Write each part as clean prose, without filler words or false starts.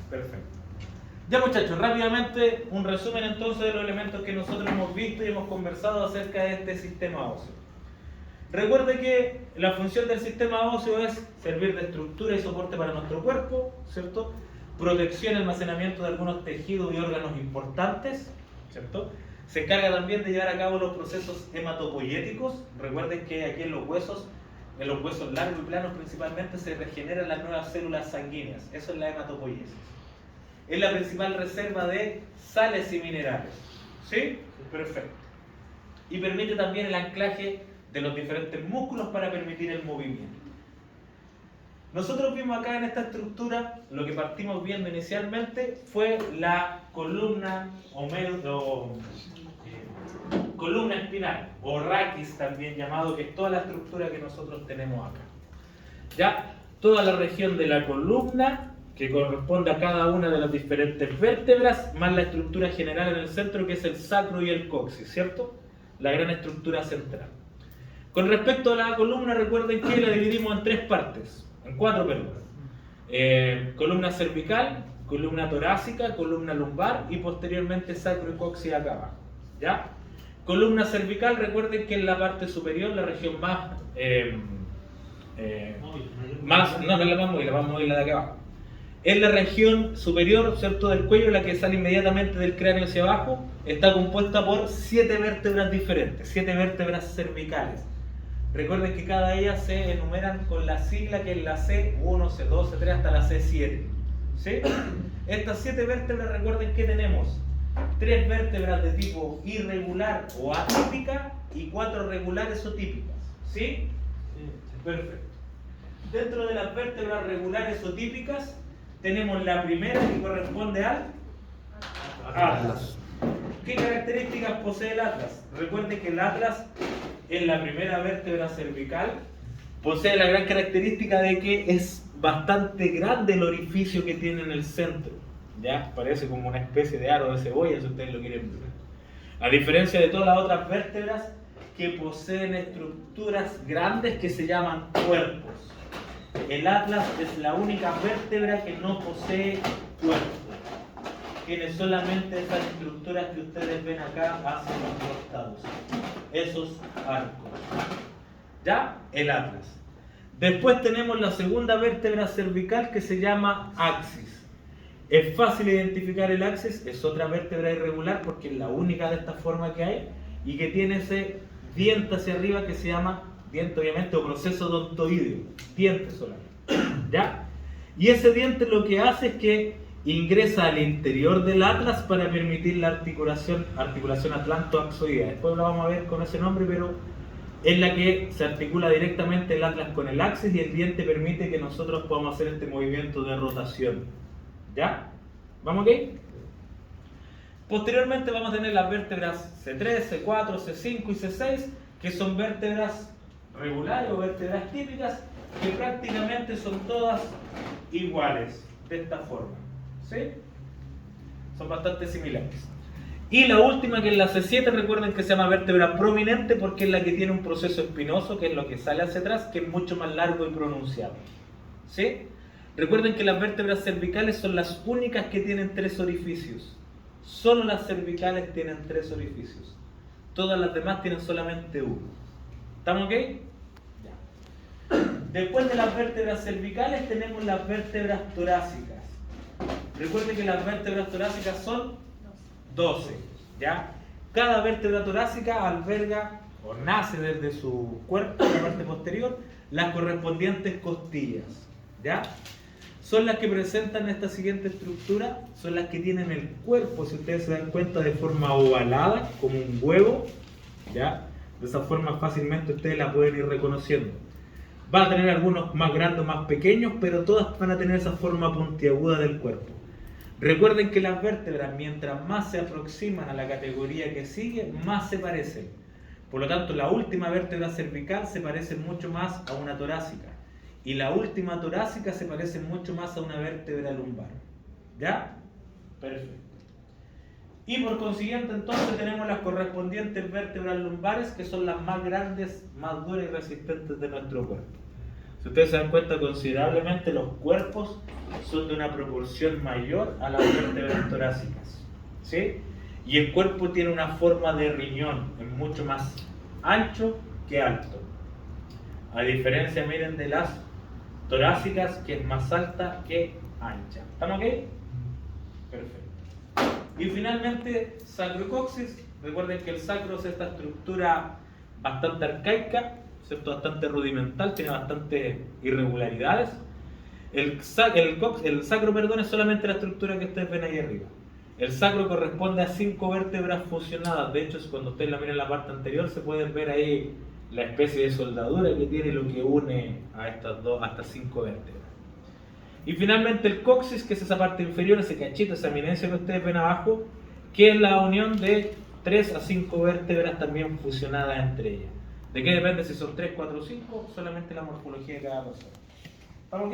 Perfecto. Ya muchachos, rápidamente un resumen entonces de los elementos que nosotros hemos visto y hemos conversado acerca de este sistema óseo. Recuerde que la función del sistema óseo es servir de estructura y soporte para nuestro cuerpo, ¿cierto? Protección y almacenamiento de algunos tejidos y órganos importantes, ¿cierto? Se encarga también de llevar a cabo los procesos hematopoyéticos. Recuerden que aquí en los huesos largos y planos principalmente, se regeneran las nuevas células sanguíneas. Eso es la hematopoiesis. Es la principal reserva de sales y minerales. ¿Sí? Perfecto. Y permite también el anclaje de los diferentes músculos para permitir el movimiento. Nosotros vimos acá en esta estructura, lo que partimos viendo inicialmente fue la columna columna espinal, o raquis también llamado, que es toda la estructura que nosotros tenemos acá. Ya, toda la región de la columna, que corresponde a cada una de las diferentes vértebras, más la estructura general en el centro, que es el sacro y el coxis, ¿cierto? La gran estructura central. Con respecto a la columna, recuerden que la dividimos en tres partes, en cuatro, perdón. Columna cervical, columna torácica, columna lumbar y posteriormente sacro y coxis acá abajo. ¿Ya? Columna cervical, recuerden que es la parte superior, la región más... no es la más móvil, la más móvil la de acá abajo. Es la región superior, ¿cierto?, del cuello, la que sale inmediatamente del cráneo hacia abajo. Está compuesta por 7 vértebras diferentes, 7 vértebras cervicales. Recuerden que cada día se enumeran con la sigla que es la C1, C2, C3 hasta la C7. ¿Sí? Estas 7 vértebras, recuerden que tenemos 3 vértebras de tipo irregular o atípica y 4 regulares o típicas. ¿Sí? Perfecto. Dentro de las vértebras regulares o típicas tenemos la primera, que corresponde al atlas. ¿Qué características posee el atlas? Recuerden que el atlas es la primera vértebra cervical. Posee la gran característica de que es bastante grande el orificio que tiene en el centro. ¿Ya? Parece como una especie de aro de cebolla, si ustedes lo quieren ver. A diferencia de todas las otras vértebras que poseen estructuras grandes que se llaman cuerpos. El atlas es la única vértebra que no posee cuerpo. Tiene solamente esas estructuras que ustedes ven acá hacia los costados. Esos arcos. ¿Ya? El atlas. Después tenemos la segunda vértebra cervical que se llama axis. Es fácil identificar el axis, es otra vértebra irregular porque es la única de esta forma que hay y que tiene ese diente hacia arriba que se llama diente, obviamente, o proceso odontoideo, diente solamente, ¿ya? Y ese diente lo que hace es que ingresa al interior del atlas para permitir la articulación atlantoaxoidea. Después lo vamos a ver con ese nombre, pero es la que se articula directamente el atlas con el axis y el diente permite que nosotros podamos hacer este movimiento de rotación. ¿Ya? ¿Vamos aquí? Posteriormente vamos a tener las vértebras C3, C4, C5 y C6, que son vértebras regulares o vértebras típicas, que prácticamente son todas iguales, de esta forma. ¿Sí? Son bastante similares. Y la última, que es la C7, recuerden que se llama vértebra prominente porque es la que tiene un proceso espinoso, que es lo que sale hacia atrás, que es mucho más largo y pronunciado. ¿Sí? Recuerden que las vértebras cervicales son las únicas que tienen 3 orificios. Solo las cervicales tienen 3 orificios. Todas las demás tienen solamente 1. ¿Estamos ok? Ya. Después de las vértebras cervicales tenemos las vértebras torácicas. Recuerden que las vértebras torácicas son 12. ¿Ya? Cada vértebra torácica alberga o nace desde su cuerpo, la parte posterior, las correspondientes costillas. ¿Ya? Son las que presentan esta siguiente estructura, son las que tienen el cuerpo, si ustedes se dan cuenta, de forma ovalada, como un huevo, ¿ya? De esa forma fácilmente ustedes la pueden ir reconociendo. Va a tener algunos más grandes, más pequeños, pero todas van a tener esa forma puntiaguda del cuerpo. Recuerden que las vértebras, mientras más se aproximan a la categoría que sigue, más se parecen. Por lo tanto, la última vértebra cervical se parece mucho más a una torácica. Y la última torácica se parece mucho más a una vértebra lumbar. ¿Ya? Perfecto. Y por consiguiente, entonces, tenemos las correspondientes vértebras lumbares, que son las más grandes, más duras y resistentes de nuestro cuerpo. Si Si ustedes se dan cuenta, considerablemente los cuerpos son de una proporción mayor a las vértebras torácicas, ¿sí? Y el cuerpo tiene una forma de riñón, es mucho más ancho que alto. A diferencia, miren, de las torácicas, que es más alta que ancha. ¿Estamos ok? Perfecto. Y finalmente, sacrocoxis. Recuerden que el sacro es esta estructura bastante arcaica, ¿cierto? Bastante rudimental, tiene bastantes irregularidades. El sacro, perdón, es solamente la estructura que ustedes ven ahí arriba. El sacro corresponde a 5 vértebras fusionadas. De hecho, cuando ustedes la miran en la parte anterior, se pueden ver ahí la especie de soldadura que tiene, lo que une a estas 5 vértebras. Y finalmente el coxis, que es esa parte inferior, ese cachito, esa eminencia que ustedes ven abajo, que es la unión de 3 a 5 vértebras también fusionadas entre ellas. ¿De qué depende si son 3, 4 o 5? Solamente la morfología de cada persona. ¿Estamos ok?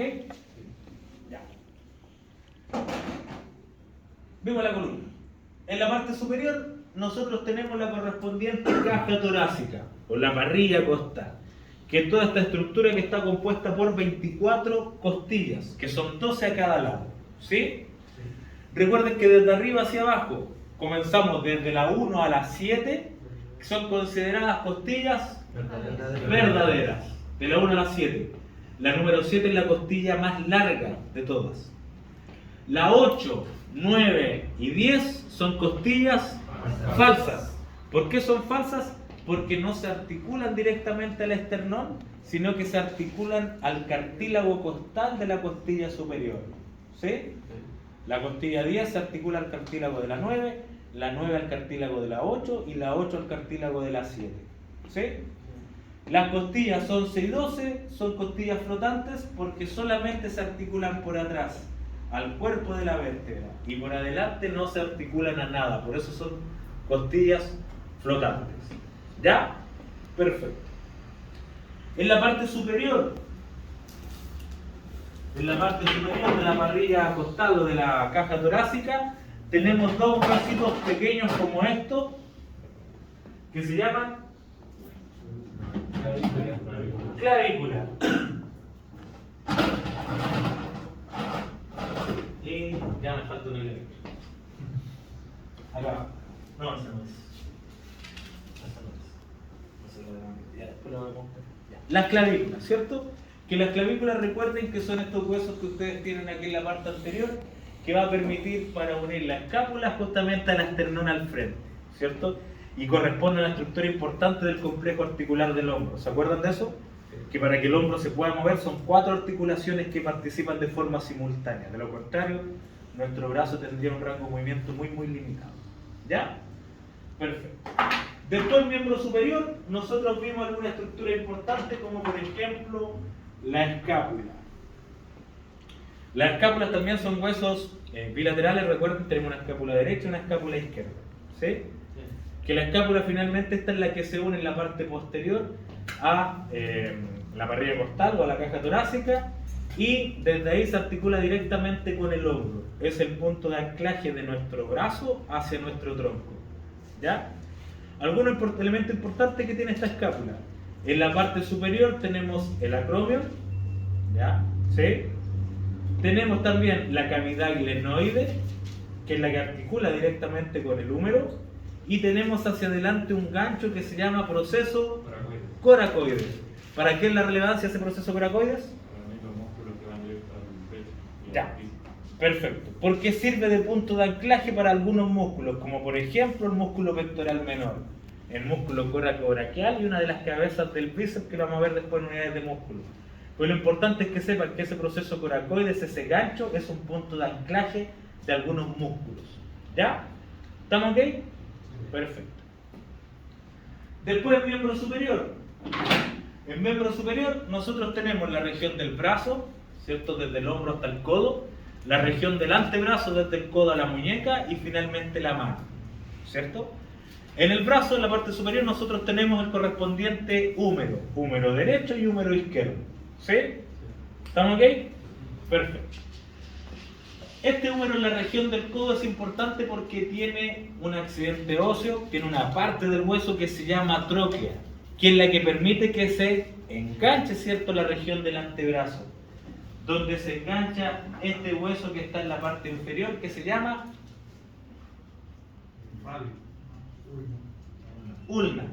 Ya. Vimos la columna. En la parte superior nosotros tenemos la correspondiente caja torácica o la parrilla costal, que es toda esta estructura que está compuesta por 24 costillas, que son 12 a cada lado, ¿sí? Recuerden que desde arriba hacia abajo comenzamos desde la 1 a la 7, que son consideradas costillas verdaderas, de la 1 a la 7. La número 7 es la costilla más larga de todas. La 8, 9 y 10 son costillas falsas. ¿Por qué son falsas? Porque no se articulan directamente al esternón, sino que se articulan al cartílago costal de la costilla superior. ¿Sí? La costilla 10 se articula al cartílago de la 9, la 9 al cartílago de la 8 y la 8 al cartílago de la 7. ¿Sí? Las costillas 11 y 12 son costillas flotantes porque solamente se articulan por atrás al cuerpo de la vértebra y por adelante no se articulan a nada, por eso son costillas flotantes. ¿Ya? Perfecto. En la parte superior de la parrilla costal o de la caja torácica tenemos dos bracitos pequeños como estos que se llaman clavícula. Y ya me falta una clavícula. Acá. No, esa no es. Las clavículas, ¿cierto? Que las clavículas, recuerden que son estos huesos que ustedes tienen aquí en la parte anterior, que va a permitir para unir la escápula justamente al esternón al frente, ¿cierto? Y corresponde a una estructura importante del complejo articular del hombro. ¿Se acuerdan de eso? Que para que el hombro se pueda mover son 4 articulaciones que participan de forma simultánea. De lo contrario, nuestro brazo tendría un rango de movimiento muy limitado. ¿Ya? Perfecto. Después del miembro superior, nosotros vimos alguna estructura importante como por ejemplo la escápula. Las escápulas también son huesos bilaterales. Recuerden, tenemos una escápula derecha y una escápula izquierda. ¿Sí? Que la escápula finalmente esta es la que se une en la parte posterior a la parrilla costal o a la caja torácica y desde ahí se articula directamente con el hombro. Es el punto de anclaje de nuestro brazo hacia nuestro tronco. ¿Ya? Algunos elementos importantes que tiene esta escápula. En la parte superior tenemos el acromio, ¿ya? ¿Sí? Tenemos también la cavidad glenoide, que es la que articula directamente con el húmero, y tenemos hacia adelante un gancho que se llama proceso coracoides. ¿Para qué es la relevancia de ese proceso coracoides? Ya, perfecto. Porque sirve de punto de anclaje para algunos músculos, como por ejemplo el músculo pectoral menor, el músculo coracobraquial y una de las cabezas del bíceps que lo vamos a ver después en unidades de músculo. Pues lo importante es que sepan que ese proceso coracoides, ese gancho, es un punto de anclaje de algunos músculos. ¿Ya? ¿Estamos ok? Perfecto. Después el miembro superior. En miembro superior nosotros tenemos la región del brazo, ¿cierto? Desde el hombro hasta el codo, la región del antebrazo desde el codo a la muñeca y finalmente la mano, ¿cierto? En el brazo, en la parte superior, nosotros tenemos el correspondiente húmero, húmero derecho y húmero izquierdo, ¿sí? ¿Estamos ok? Perfecto. Este húmero en la región del codo es importante porque tiene un accidente óseo, tiene una parte del hueso que se llama tróquea, que es la que permite que se enganche, ¿cierto?, la región del antebrazo, donde se engancha este hueso que está en la parte inferior, que se llama ulna.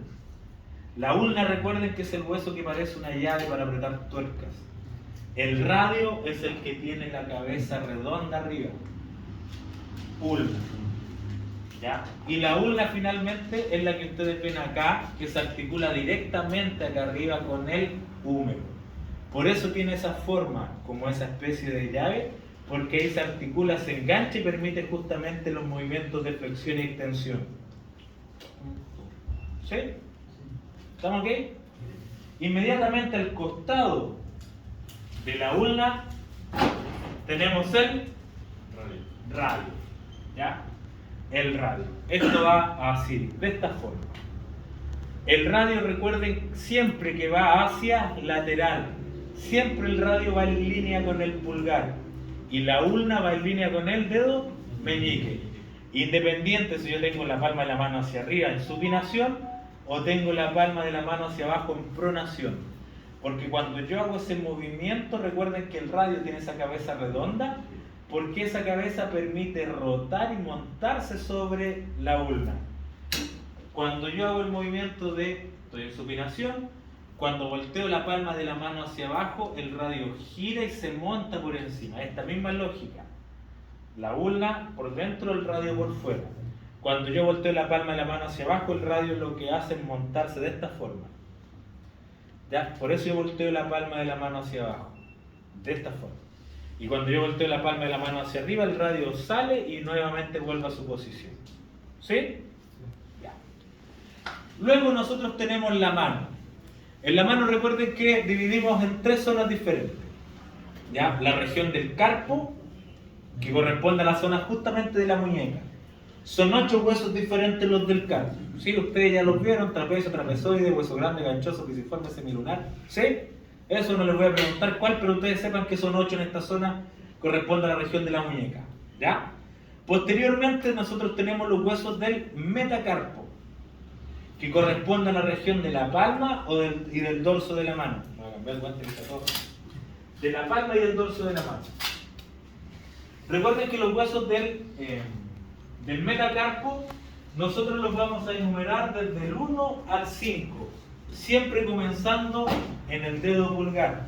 La ulna, recuerden que es el hueso que parece una llave para apretar tuercas. El radio es el que tiene la cabeza redonda arriba. Ulna. ¿Ya? Y la ulna finalmente es la que ustedes ven acá, que se articula directamente acá arriba con el húmero. Por eso tiene esa forma, como esa especie de llave, porque ahí se articula, se engancha y permite justamente los movimientos de flexión y extensión. ¿Sí? ¿Estamos aquí? Inmediatamente al costado de la ulna tenemos el radio. ¿Ya? El radio. Esto va así, de esta forma. El radio, recuerden, siempre que va hacia lateral, siempre el radio va en línea con el pulgar y la ulna va en línea con el dedo meñique. Independiente si yo tengo la palma de la mano hacia arriba en supinación o tengo la palma de la mano hacia abajo en pronación. Porque cuando yo hago ese movimiento, recuerden que el radio tiene esa cabeza redonda, porque esa cabeza permite rotar y montarse sobre la ulna. Cuando yo hago el movimiento de, estoy en supinación, cuando volteo la palma de la mano hacia abajo, el radio gira y se monta por encima. Esta misma lógica. La ulna por dentro, el radio por fuera. Cuando yo volteo la palma de la mano hacia abajo, el radio lo que hace es montarse de esta forma. ¿Ya? Por eso yo volteo la palma de la mano hacia abajo, de esta forma. Y cuando yo volteo la palma de la mano hacia arriba, el radio sale y nuevamente vuelve a su posición. ¿Sí? Ya. Luego nosotros tenemos la mano. En la mano recuerden que dividimos en tres zonas diferentes. ¿Ya? La región del carpo, que corresponde a la zona justamente de la muñeca. Son 8 huesos diferentes los del carpo. ¿Sí? Ustedes ya los vieron: trapecio, trapezoide, hueso grande, ganchoso, pisiforme, semilunar. ¿Sí? Eso no les voy a preguntar cuál, pero ustedes sepan que son 8 en esta zona, corresponde a la región de la muñeca. ¿Ya? Posteriormente nosotros tenemos los huesos del metacarpo, que corresponden a la región de la palma y del dorso de la mano. Voy a cambiar el guante que está todo. De la palma y del dorso de la mano. Recuerden que los huesos del metacarpo nosotros los vamos a enumerar desde el 1 al 5, siempre comenzando en el dedo pulgar.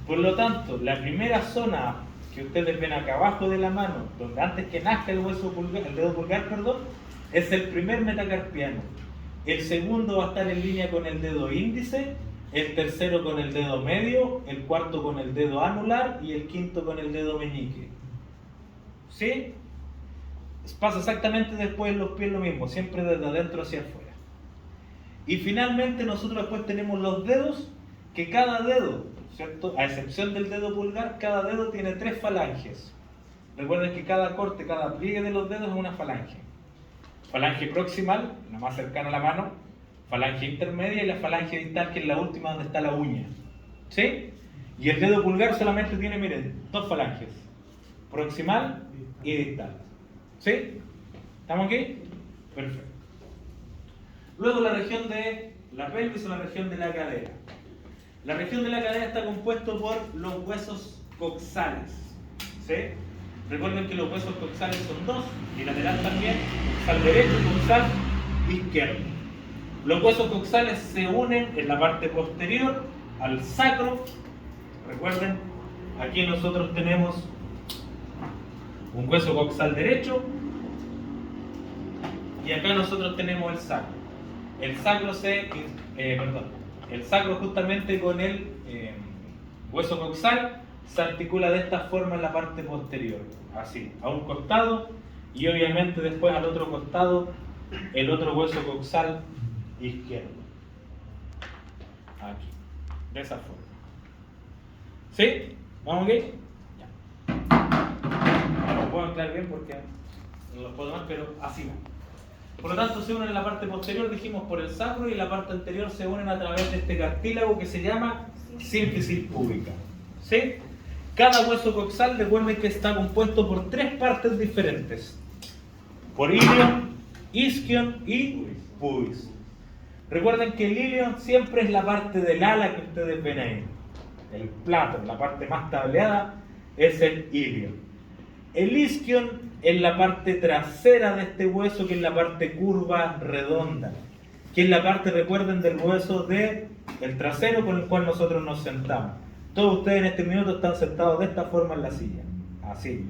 Por lo tanto, la primera zona que ustedes ven acá abajo de la mano, donde antes que nazca el dedo pulgar, es el primer metacarpiano. El segundo va a estar en línea con el dedo índice, el tercero con el dedo medio, el cuarto con el dedo anular y el quinto con el dedo meñique. ¿Sí? Pasa exactamente después en los pies lo mismo, siempre desde adentro hacia afuera. Y finalmente nosotros después tenemos los dedos, que cada dedo, ¿cierto?, a excepción del dedo pulgar, cada dedo tiene 3 falanges. Recuerden que cada corte, cada pliegue de los dedos es una falange. Falange proximal, la más cercana a la mano, falange intermedia y la falange distal, que es la última donde está la uña. ¿Sí? Y el dedo pulgar solamente tiene, miren, 2 falanges, proximal y distal. ¿Sí? ¿Estamos aquí? Perfecto. Luego la región de la pelvis o la región de la cadera. La región de la cadera está compuesto por los huesos coxales. ¿Sí? Recuerden que los huesos coxales son 2, bilateral también, coxal derecho y coxal izquierdo. Los huesos coxales se unen en la parte posterior al sacro. Recuerden, aquí nosotros tenemos un hueso coxal derecho y acá nosotros tenemos el sacro. El sacro justamente con el hueso coxal se articula de esta forma en la parte posterior, así, a un costado, y obviamente después al otro costado el otro hueso coxal izquierdo, aquí, de esa forma. ¿Sí? ¿Vamos aquí? Ya. No lo puedo aclarar bien porque no lo puedo más, pero así va. Por lo tanto, se unen en la parte posterior, dijimos, por el sacro, y en la parte anterior se unen a través de este cartílago que se llama sínfisis púbica. ¿Sí? Cada hueso coxal, recuerden que está compuesto por 3 partes diferentes: por ilion, isquion y pubis. Recuerden que el ilion siempre es la parte del ala que ustedes ven ahí. El plato, la parte más tableada, es el ilion. El isquion es la parte trasera de este hueso, que es la parte curva, redonda. Que es la parte, recuerden, del hueso del trasero con el cual nosotros nos sentamos. Todos ustedes en este minuto están sentados de esta forma en la silla. Así.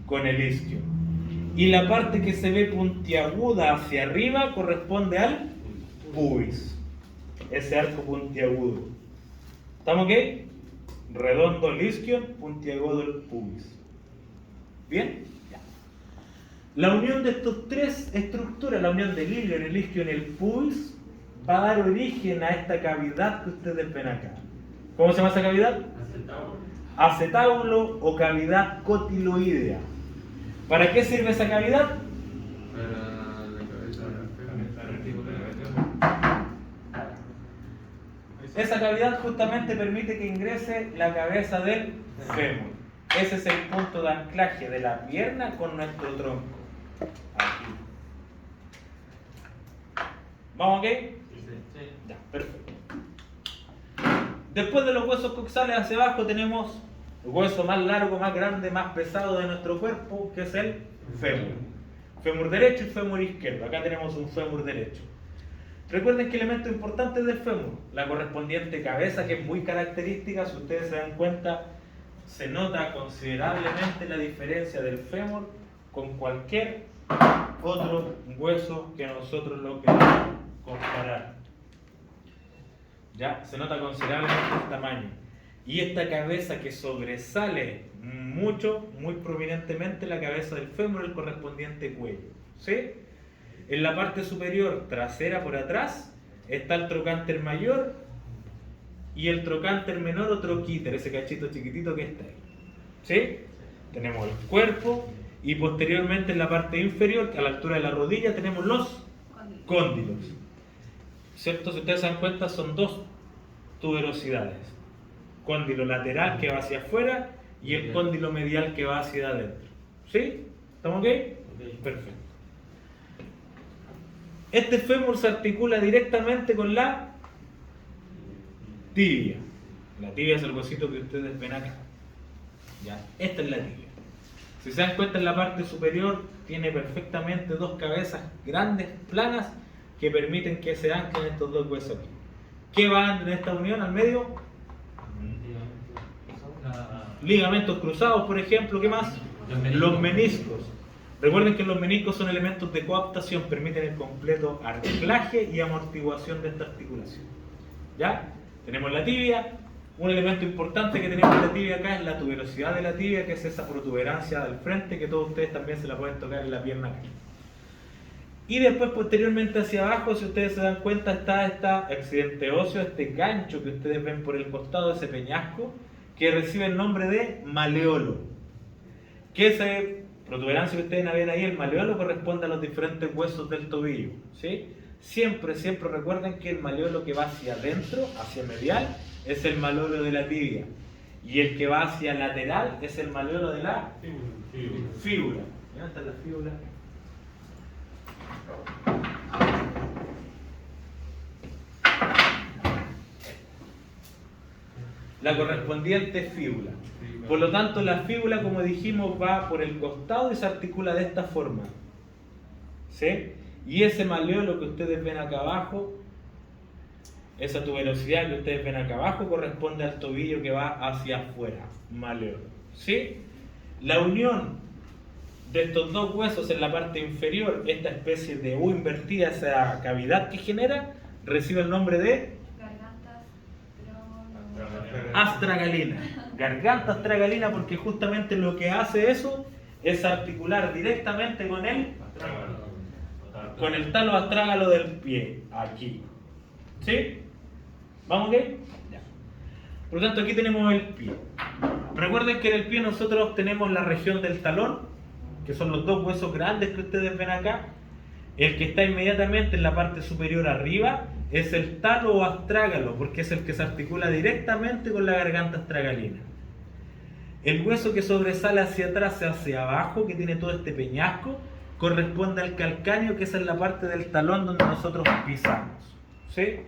Con el isquion. Y la parte que se ve puntiaguda hacia arriba corresponde al pubis. Ese arco puntiagudo. ¿Estamos ok? Redondo el isquion, puntiagudo el pubis. ¿Bien? Ya. La unión de estas tres estructuras, la unión del ilion, el isquion y el pubis, va a dar origen a esta cavidad que ustedes ven acá. ¿Cómo se llama esa cavidad? Acetábulo o cavidad cotiloidea. ¿Para qué sirve esa cavidad? Para la cabeza. Esa cavidad justamente permite que ingrese la cabeza del fémur. Ese es el punto de anclaje de la pierna con nuestro tronco. Aquí. ¿Vamos ok? Sí. Ya, perfecto. Después de los huesos coxales hacia abajo tenemos el hueso más largo, más grande, más pesado de nuestro cuerpo, que es el fémur. Fémur derecho y fémur izquierdo. Acá tenemos un fémur derecho. Recuerden que elemento importante del fémur, la correspondiente cabeza, que es muy característica. Si ustedes se dan cuenta, se nota considerablemente la diferencia del fémur con cualquier otro hueso que nosotros lo queramos comparar. Ya, se nota considerablemente el tamaño. Y esta cabeza que sobresale mucho, muy prominentemente, la cabeza del fémur, el correspondiente cuello. ¿Sí? En la parte superior, trasera por atrás, está el trocánter mayor y el trocánter menor o troquíter, ese cachito chiquitito que está ahí. ¿Sí? Tenemos el cuerpo y posteriormente en la parte inferior, a la altura de la rodilla, tenemos los cóndilos. ¿Cierto? Si ustedes se dan cuenta, son dos tuberosidades. Cóndilo lateral que va hacia afuera y el cóndilo medial que va hacia adentro. ¿Sí? ¿Estamos ok? Perfecto. Este fémur se articula directamente con la tibia. La tibia es el huesito que ustedes ven acá. ¿Ya? Esta es la tibia. Si se dan cuenta, en la parte superior tiene perfectamente dos cabezas grandes, planas, que permiten que se anclen estos dos huesos aquí. ¿Qué van en esta unión al medio? Ligamentos cruzados, por ejemplo. ¿Qué más? Los meniscos. Recuerden que los meniscos son elementos de coaptación, permiten el completo anclaje y amortiguación de esta articulación. ¿Ya? Tenemos la tibia. Un elemento importante que tenemos en la tibia acá es la tuberosidad de la tibia, que es esa protuberancia del frente que todos ustedes también se la pueden tocar en la pierna acá. Y después, posteriormente hacia abajo, si ustedes se dan cuenta, está este accidente óseo, este gancho que ustedes ven por el costado, ese peñasco, que recibe el nombre de maleolo. Que esa protuberancia que ustedes ven ahí, el maleolo, corresponde a los diferentes huesos del tobillo. ¿Sí? Siempre recuerden que el maleolo que va hacia adentro, hacia medial, es el maleolo de la tibia. Y el que va hacia lateral es el maleolo de la fíbula. ¿Dónde está la fíbula? La correspondiente fíbula. Por lo tanto, la fíbula, como dijimos, va por el costado y se articula de esta forma. ¿Sí? Y ese maleolo que ustedes ven acá abajo, esa tuberosidad que ustedes ven acá abajo, corresponde al tobillo que va hacia afuera. Maleolo. ¿Sí? La unión de estos dos huesos en la parte inferior, esta especie de U invertida, esa cavidad que genera, recibe el nombre de astragalina. Garganta astragalina, porque justamente lo que hace eso es articular directamente con el talo astrágalo del pie, aquí. ¿Sí? ¿Vamos bien? Ya. Por lo tanto, aquí tenemos el pie. Recuerden que en el pie nosotros tenemos la región del talón, que son los dos huesos grandes que ustedes ven acá. El que está inmediatamente en la parte superior arriba es el talo o astrágalo, porque es el que se articula directamente con la garganta astragalina. El hueso que sobresale hacia atrás y hacia abajo, que tiene todo este peñasco, corresponde al calcáneo, que es en la parte del talón donde nosotros pisamos. ¿sí?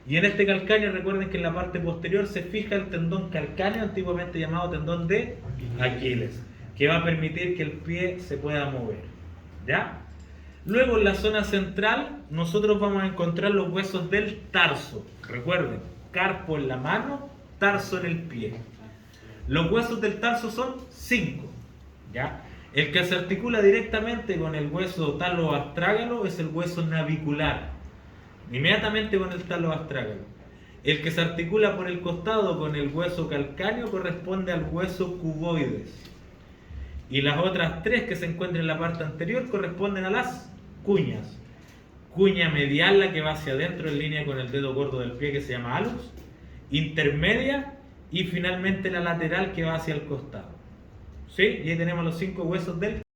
Y en este calcáneo recuerden que en la parte posterior se fija el tendón calcáneo, antiguamente llamado tendón de Aquiles, que va a permitir que el pie se pueda mover, ¿ya? Luego en la zona central nosotros vamos a encontrar los huesos del tarso. Recuerden, carpo en la mano, tarso en el pie. Los huesos del tarso son 5, ¿ya? El que se articula directamente con el hueso taloastrágalo es el hueso navicular, inmediatamente con el taloastrágalo. El que se articula por el costado con el hueso calcáneo corresponde al hueso cuboides. Y las otras 3 que se encuentran en la parte anterior corresponden a las cuñas. Cuña medial, la que va hacia adentro en línea con el dedo gordo del pie, que se llama alus. Intermedia y finalmente la lateral, que va hacia el costado. ¿Sí? Y ahí tenemos los 5 huesos del